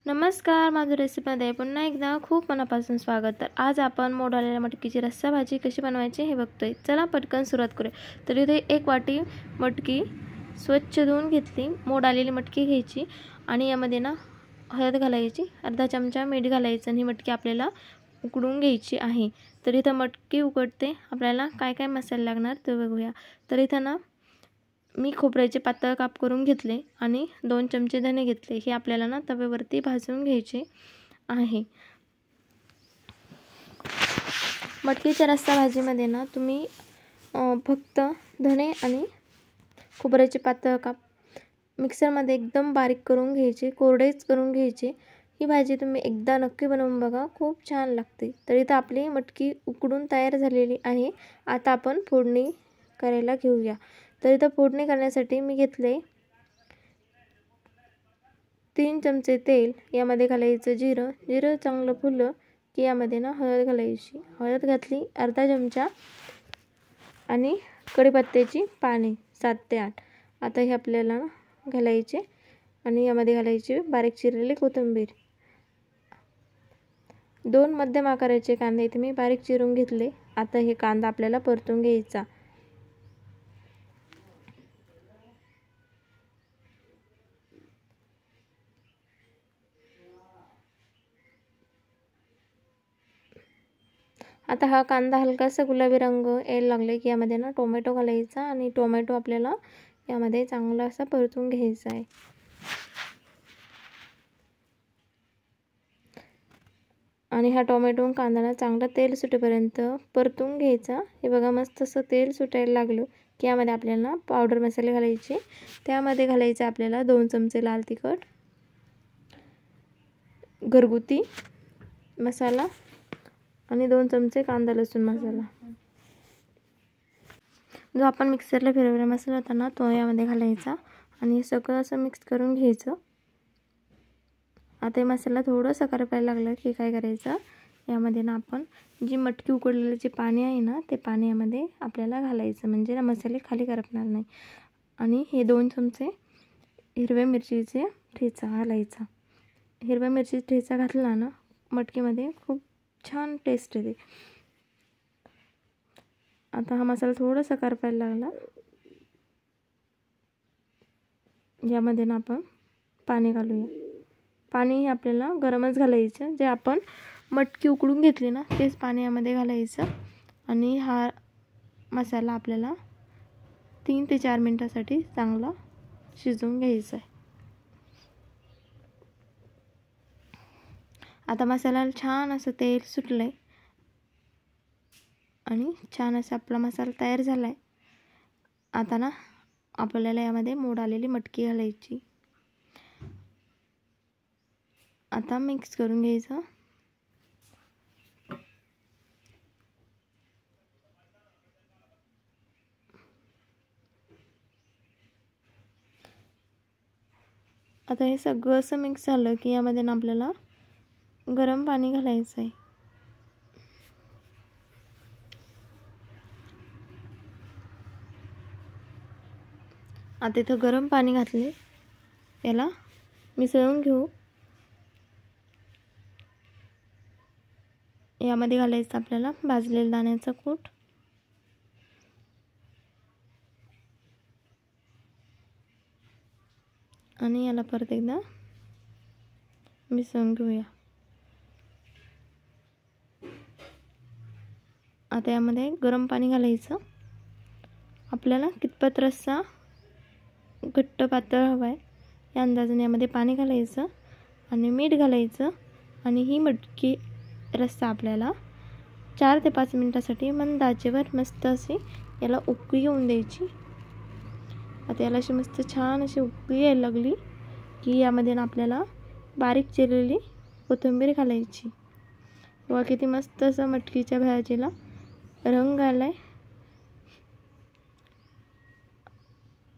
नमस्कार, माझं रेसिपीमध्ये पुन्हा एकदा खूप मनापासून स्वागत। तर आज आपण मोड आलेल्या मटकीची रस्सा भाजी कशी बनवायची हे बघतोय। चला पटकन सुरुवात करूया। तर इथे एक वाटी मटकी स्वच्छ धुवून घेतली। मोड आलेली मटकी घ्यायची आणि यामध्ये ना हळद घालायची, अर्धा चमचा मीठ घालायचं आणि मटकी आपल्याला उकडून घ्यायची आहे। तर इथं मटकी उकडते आपल्याला काय काय मसाले लागणार ते बघूया। तर इथं ना मी खोबऱ्याचे पातळ काप करून घेतले आणि 2 चमचे धने घेतले। हे आपल्याला ना तव्यावरती भाजून घ्यायचे आहे। मटकीच्या रस्सा भाजीमध्ये ना तुम्ही फक्त धने आणि खोबऱ्याचे पातळ काप मिक्सरमध्ये एकदम बारीक करून घ्यायचे, कोरडेच करून घ्यायचे। ही भाजी तुम्ही एकदा नक्की बनवून बघा, खूप छान लागते। तर इथं आपली मटकी उकडून तयार झालेली आहे। आता आपण फोडणी करायला घेऊया। तर इथं फोडणी करण्यासाठी मी घेतले 3 चमचे तेल। यामध्ये घालायचं जिरं चांगलं फुललं की यामध्ये ना हळद घालायची। हळद घातली अर्धा चमचा आणि कढीपत्त्याची पाने 7 ते 8। आता हे आपल्याला घालायचे आणि यामध्ये घालायची बारीक चिरलेली कोथिंबीर। 2 मध्यम आकाराचे कांदे इथे मी बारीक चिरून घेतले। आता हे कांदा आपल्याला परतून घ्यायचा। आता हा कांदा हलकासा गुलाबी रंग यायला लागले की यामध्ये ना टोमॅटो घालायचा आणि टोमॅटो आपल्याला यामध्ये चांगला असा परतून घ्यायचा आहे। आणि हा टोमॅटो कांदा चांगला तेल सुटेपर्यंत परतून घ्यायचा। हे बघा मस्त असं तेल सुटायला लागलं की यामध्ये आपल्याला पावडर मसाले घालायचे। त्यामध्ये घालायचे आपल्याला 2 चमचे लाल तिखट, घरगुती मसाला आणि 2 चमचे कांदा लसूण मसाला। जो आपण मिक्सरला फिरवलेला मसाला होता ना तो यामध्ये घालायचा आणि सगळं असं मिक्स करून घ्यायचं। आता हे मसाला थोडंसं करपायला लागलं की काय करायचं, यामध्ये ना आपण जी मटकी उकडलेली जी पाणी आहे ना ते पाणी यामध्ये आपल्याला घालायचं, म्हणजे ना मसाले खाली करपणार नाही। आणि हे 2 चमचे हिरव्या मिरचीचे ठेचा घालायचा। हिरव्या मिरचीचा ठेचा घातला ना मटकीमध्ये खूप छान टेस्ट येते। आता हा मसाला थोडासा करपायला लागला, यामध्ये ना आपण पाणी घालूया। पाणी आपल्याला गरमच घालायचं, जे आपण मटकी उकडून घेतली ना तेच पाणी यामध्ये घालायचं आणि हा मसाला आपल्याला 3 ते 4 मिनिटासाठी चांगला शिजवून घ्यायचा आहे। आता मसाल्याला छान असं तेल सुटलंय आणि छान असा आपला मसाला तयार झालाय। आता ना आपल्याला यामध्ये मोड आलेली मटकी घालायची। आता मिक्स करून घ्यायचं। आता हे सगळं असं मिक्स झालं की यामध्ये ना आपल्याला गरम पाणी घालायचं आहे। आता इथं गरम पाणी घातले, याला मिसळून घेऊ। यामध्ये घालायचं आपल्याला भाजलेला दाण्याचा कूट आणि याला परत एकदा मिसळून घेऊया। आता यामध्ये गरम पाणी घालायचं। आपल्याला कितपत रस्सा घट्ट पातळ हवा आहे या अंदाजाने यामध्ये पाणी घालायचं आणि मीठ घालायचं आणि ही मटकी रस्सा आपल्याला 4 ते 5 मिनिटासाठी मंद आचेवर मस्त अशी याला उकळी येऊन द्यायची। आता याला अशी मस्त छान अशी उकळी यायला लागली की यामध्ये ना आपल्याला बारीक चिरलेली कोथिंबीर घालायची। व किती मस्त असं मटकीच्या भाजीला रंग आलाय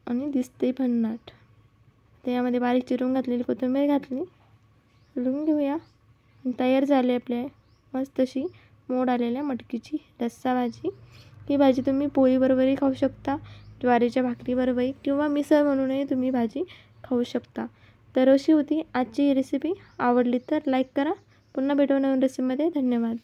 आणि दिसते भन्नाट। तर यामध्ये बारीक चिरून घातलेली कोथिंबीर घातली, हलवून घेऊया। तयार झाली आपल्या मस्त अशी मोड आलेल्या मटकीची रस्सा भाजी। ही भाजी तुम्ही पोळीबरोबरही खाऊ शकता, ज्वारीच्या भाकरीबरोबरही, किंवा मिसळ म्हणूनही तुम्ही भाजी खाऊ शकता। तर तर अशी होती आजची रेसिपी. आवडली तर लाईक करा. पुन्हा भेटू नवीन रेसिपीमध्ये. धन्यवाद.